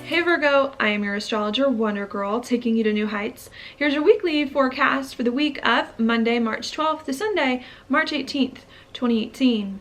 Hey Virgo, I am your astrologer, Wonder Girl, taking you to new heights. Here's your weekly forecast for the week of Monday, March 12th to Sunday, March 18th, 2018.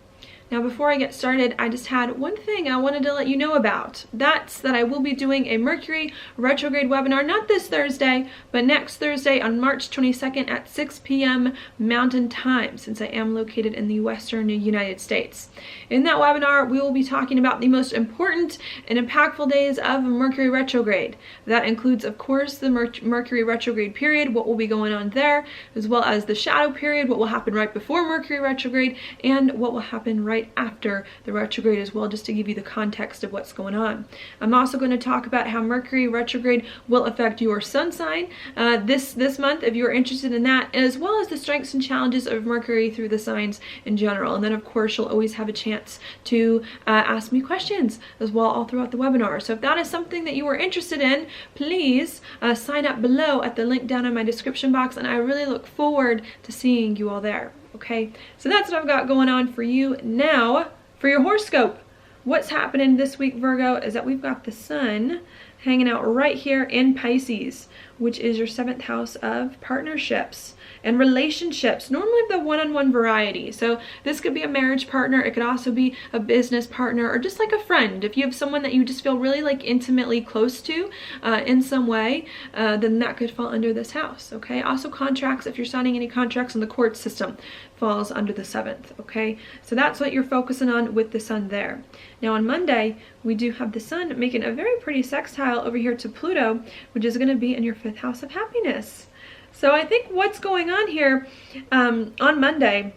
Now before I get started, I just had one thing I wanted to let you know about. That's that I will be doing a Mercury retrograde webinar, not this Thursday, but next Thursday on March 22nd at 6 p.m. Mountain Time, since I am located in the Western United States. In that webinar, we will be talking about the most important and impactful days of Mercury retrograde. That includes, of course, the Mercury retrograde period, what will be going on there, as well as the shadow period, what will happen right before Mercury retrograde, and what will happen right after the retrograde as well, just to give you the context of what's going on. I'm also going to talk about how Mercury retrograde will affect your sun sign this month, if you're interested in that, as well as the strengths and challenges of Mercury through the signs in general. And then, of course, you'll always have a chance to ask me questions as well all throughout the webinar. So if that is something that you are interested in, please sign up below at the link down in my description box, and I really look forward to seeing you all there. Okay, so that's what I've got going on for you. Now, for your horoscope, what's happening this week, Virgo, is that we've got the sun hanging out right here in Pisces, which is your 7th house of partnerships and relationships, normally the one-on-one variety. So this could be a marriage partner, it could also be a business partner, or just like a friend. If you have someone that you just feel really like intimately close to in some way, then that could fall under this house, okay? Also contracts, if you're signing any contracts in the court system, falls under the 7th, okay? So that's what you're focusing on with the sun there. Now on Monday, we do have the sun making a very pretty sextile over here to Pluto, which is gonna be in your 5th house of happiness. So I think what's going on here on Monday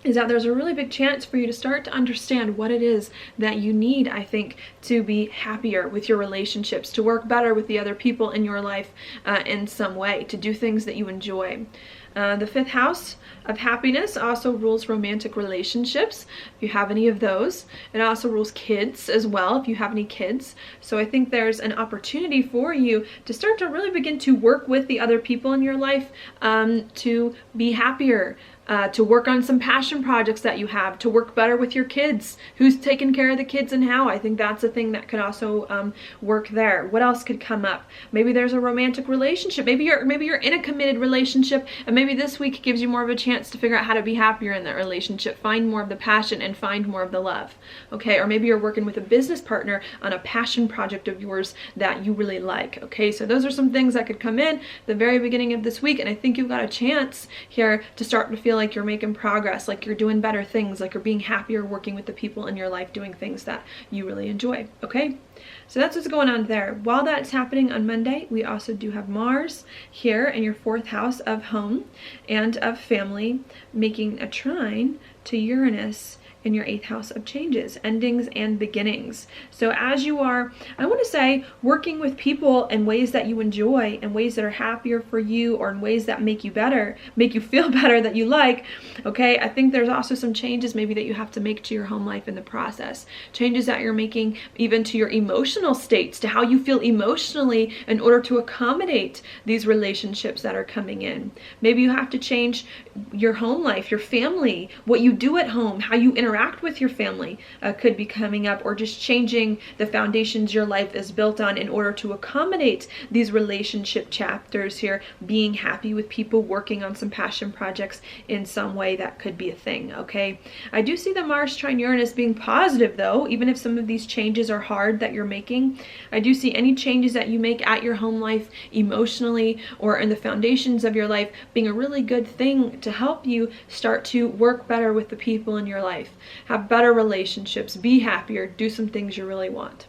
is that there's a really big chance for you to start to understand what it is that you need, I think, to be happier with your relationships, to work better with the other people in your life in some way, to do things that you enjoy. The 5th house of happiness also rules romantic relationships, if you have any of those. It also rules kids as well, if you have any kids. So I think there's an opportunity for you to start to really begin to work with the other people in your life to be happier, to work on some passion projects that you have, to work better with your kids, who's taking care of the kids and how. I think that's a thing that could also work there. What else could come up? Maybe there's a romantic relationship. Maybe you're in a committed relationship, and maybe this week gives you more of a chance to figure out how to be happier in that relationship, find more of the passion and find more of the love, okay? Or maybe you're working with a business partner on a passion project of yours that you really like, okay? So those are some things that could come in the very beginning of this week, and I think you've got a chance here to start to feel like you're making progress, like you're doing better things, like you're being happier working with the people in your life, doing things that you really enjoy, okay? So that's what's going on there. While that's happening on Monday, we also do have Mars here in your 4th house of home and of family, making a trine to Uranus in your 8th house of changes, endings and beginnings. So as you are, I want to say, working with people in ways that you enjoy, in ways that are happier for you, or in ways that make you better, make you feel better, that you like, okay? I think there's also some changes maybe that you have to make to your home life in the process. Changes that you're making even to your emotional states, to how you feel emotionally in order to accommodate these relationships that are coming in. Maybe you have to change your home life, your family, what you do at home, how you interact with your family could be coming up, or just changing the foundations your life is built on in order to accommodate these relationship chapters here, being happy with people, working on some passion projects in some way. That could be a thing, okay? I do see the Mars trine Uranus being positive though, even if some of these changes are hard that you're making. I do see any changes that you make at your home life emotionally or in the foundations of your life being a really good thing to help you start to work better with the people in your life, have better relationships, be happier, do some things you really want.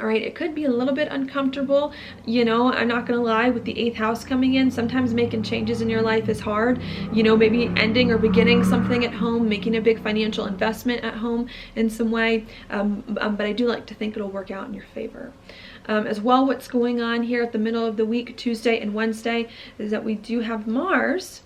All right, it could be a little bit uncomfortable, you know, I'm not gonna lie, with the 8th house coming in. Sometimes making changes in your life is hard, you know, maybe ending or beginning something at home, making a big financial investment at home in some way, but I do like to think it'll work out in your favor. As well, what's going on here at the middle of the week, Tuesday and Wednesday, is that we do have Mars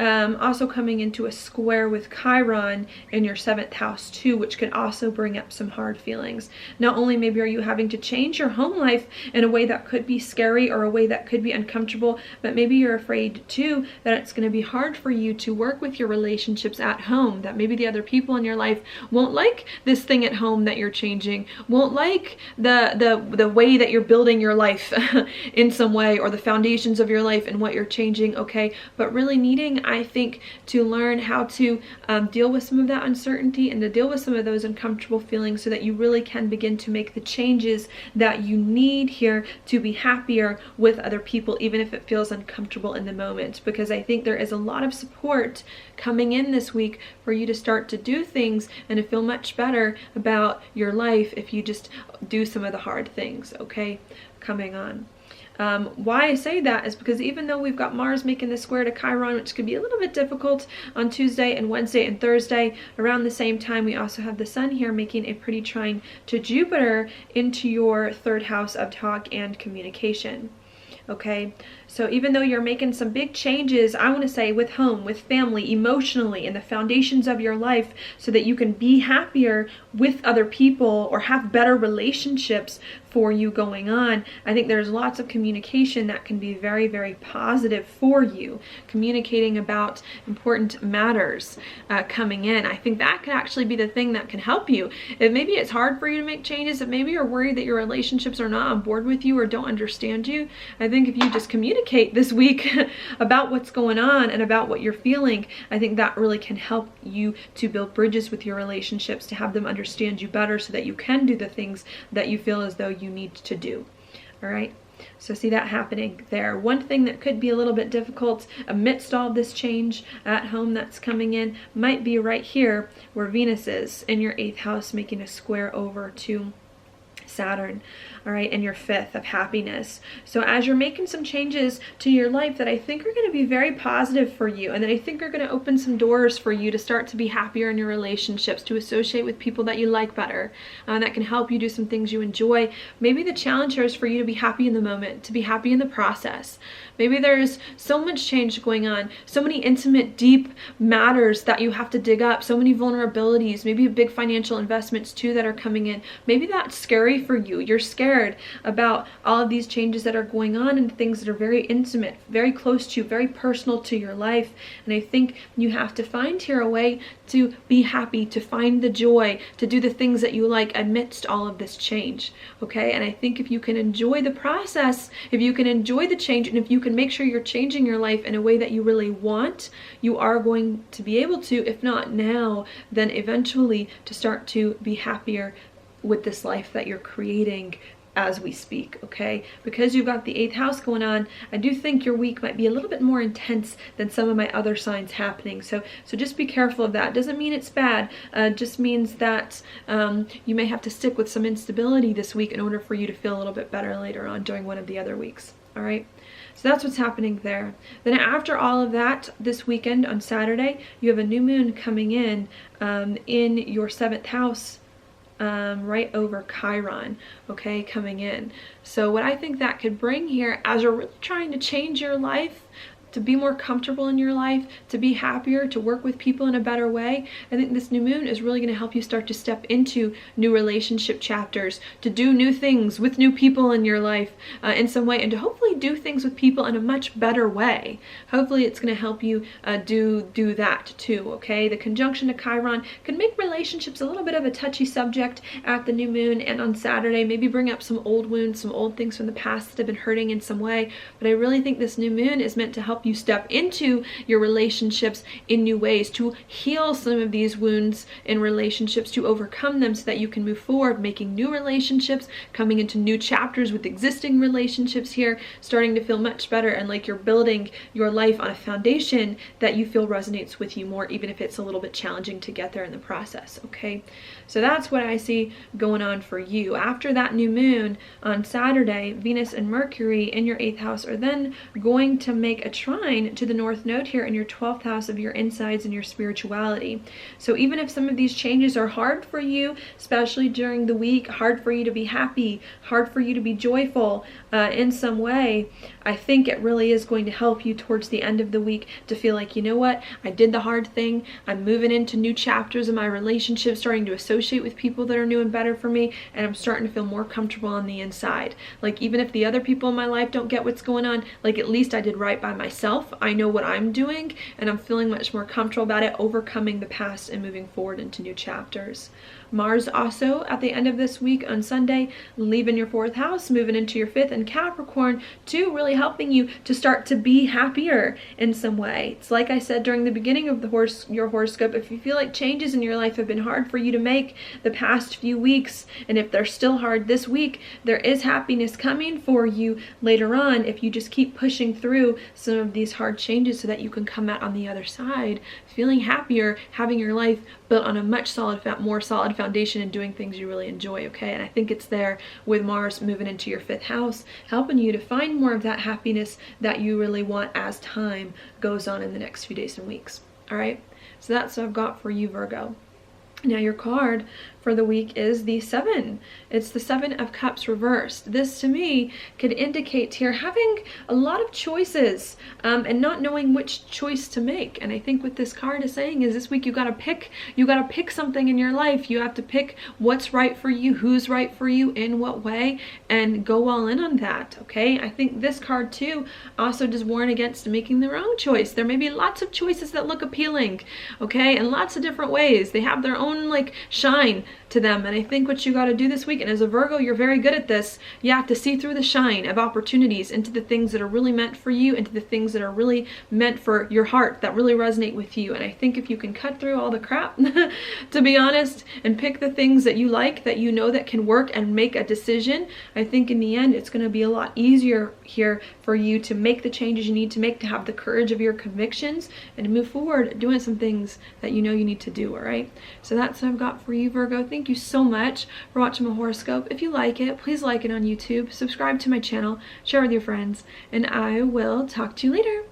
Also coming into a square with Chiron in your 7th house too, which could also bring up some hard feelings. Not only maybe are you having to change your home life in a way that could be scary or a way that could be uncomfortable, but maybe you're afraid too that it's going to be hard for you to work with your relationships at home, that maybe the other people in your life won't like this thing at home that you're changing, won't like the way that you're building your life in some way, or the foundations of your life and what you're changing, okay? But really needing, I think, to learn how to deal with some of that uncertainty and to deal with some of those uncomfortable feelings so that you really can begin to make the changes that you need here to be happier with other people, even if it feels uncomfortable in the moment. Because I think there is a lot of support coming in this week for you to start to do things and to feel much better about your life if you just do some of the hard things, okay, coming on. Why I say that is because even though we've got Mars making this square to Chiron, which could be a little bit difficult on Tuesday and Wednesday and Thursday, around the same time we also have the Sun here making a pretty trine to Jupiter into your 3rd house of talk and communication. Okay, so even though you're making some big changes, I want to say with home, with family, emotionally, and the foundations of your life so that you can be happier with other people or have better relationships for you going on, I think there's lots of communication that can be very, very positive for you. Communicating about important matters coming in. I think that could actually be the thing that can help you. If maybe it's hard for you to make changes, if maybe you're worried that your relationships are not on board with you or don't understand you, I think if you just communicate this week about what's going on and about what you're feeling, I think that really can help you to build bridges with your relationships, to have them understand you better so that you can do the things that you feel as though you need to do. All right, so see that happening there. One thing that could be a little bit difficult amidst all this change at home that's coming in might be right here where Venus is in your 8th house making a square over to Saturn, all right, and your 5th of happiness. So as you're making some changes to your life that I think are going to be very positive for you, and that I think are going to open some doors for you to start to be happier in your relationships, to associate with people that you like better, that can help you do some things you enjoy. Maybe the challenge here is for you to be happy in the moment, to be happy in the process. Maybe there's so much change going on, so many intimate, deep matters that you have to dig up, so many vulnerabilities, maybe big financial investments too that are coming in. Maybe that's scary for you. You're scared about all of these changes that are going on and things that are very intimate, very close to you, very personal to your life. And I think you have to find here a way to be happy, to find the joy, to do the things that you like amidst all of this change, okay? And I think if you can enjoy the process, if you can enjoy the change, and if you can make sure you're changing your life in a way that you really want, you are going to be able to, if not now, then eventually to start to be happier with this life that you're creating as we speak, okay? Because you've got the 8th house going on, I do think your week might be a little bit more intense than some of my other signs happening. So just be careful of that. Doesn't mean it's bad. Just means that you may have to stick with some instability this week in order for you to feel a little bit better later on during one of the other weeks, all right? So that's what's happening there. Then after all of that, this weekend on Saturday, you have a new moon coming in your 7th house, right over Chiron, okay, coming in. So what I think that could bring here, as you're really trying to change your life, to be more comfortable in your life, to be happier, to work with people in a better way, I think this new moon is really going to help you start to step into new relationship chapters, to do new things with new people in your life in some way, and to hopefully do things with people in a much better way. Hopefully it's going to help you do that too, okay? The conjunction to Chiron can make relationships a little bit of a touchy subject at the new moon and on Saturday, maybe bring up some old wounds, some old things from the past that have been hurting in some way, but I really think this new moon is meant to help you step into your relationships in new ways, to heal some of these wounds in relationships, to overcome them so that you can move forward, making new relationships, coming into new chapters with existing relationships here, starting to feel much better and like you're building your life on a foundation that you feel resonates with you more, even if it's a little bit challenging to get there in the process, okay? So that's what I see going on for you. After that new moon on Saturday, Venus and Mercury in your 8th house are then going to make a trine to the North Node here in your 12th house of your insides and your spirituality. So even if some of these changes are hard for you, especially during the week, hard for you to be happy, hard for you to be joyful in some way, I think it really is going to help you towards the end of the week to feel like, you know what, I did the hard thing. I'm moving into new chapters in my relationship, starting to associate with people that are new and better for me, and I'm starting to feel more comfortable on the inside. Like, even if the other people in my life don't get what's going on, like, at least I did right by myself. I know what I'm doing, and I'm feeling much more comfortable about it, overcoming the past and moving forward into new chapters. Mars also at the end of this week on Sunday, leaving your 4th house, moving into your 5th and Capricorn, too, really helping you to start to be happier in some way. It's like I said during the beginning of your horoscope, if you feel like changes in your life have been hard for you to make the past few weeks, and if they're still hard this week, there is happiness coming for you later on if you just keep pushing through some of these hard changes so that you can come out on the other side feeling happier, having your life built on a much more solid foundation and doing things you really enjoy, okay? And I think it's there with Mars moving into your 5th house, helping you to find more of that happiness that you really want as time goes on in the next few days and weeks, all right? So that's what I've got for you, Virgo. Now your card for the week is the 7. It's the 7 of Cups reversed. This to me could indicate here having a lot of choices and not knowing which choice to make. And I think what this card is saying is this week you gotta pick something in your life. You have to pick what's right for you, who's right for you, in what way, and go all in on that, okay? I think this card too also does warn against making the wrong choice. There may be lots of choices that look appealing, okay, in lots of different ways. They have their own like shine to them, and I think what you got to do this week, and as a Virgo you're very good at this, you have to see through the shine of opportunities into the things that are really meant for you, into the things that are really meant for your heart, that really resonate with you. And I think if you can cut through all the crap to be honest, and pick the things that you like, that you know that can work, and make a decision, I think in the end it's going to be a lot easier here for you to make the changes you need to make, to have the courage of your convictions, and to move forward doing some things that you know you need to do, all right? So that's what I've got for you, Virgo. Thank you so much for watching my horoscope. If you like it, please like it on YouTube, subscribe to my channel, share with your friends, and I will talk to you later.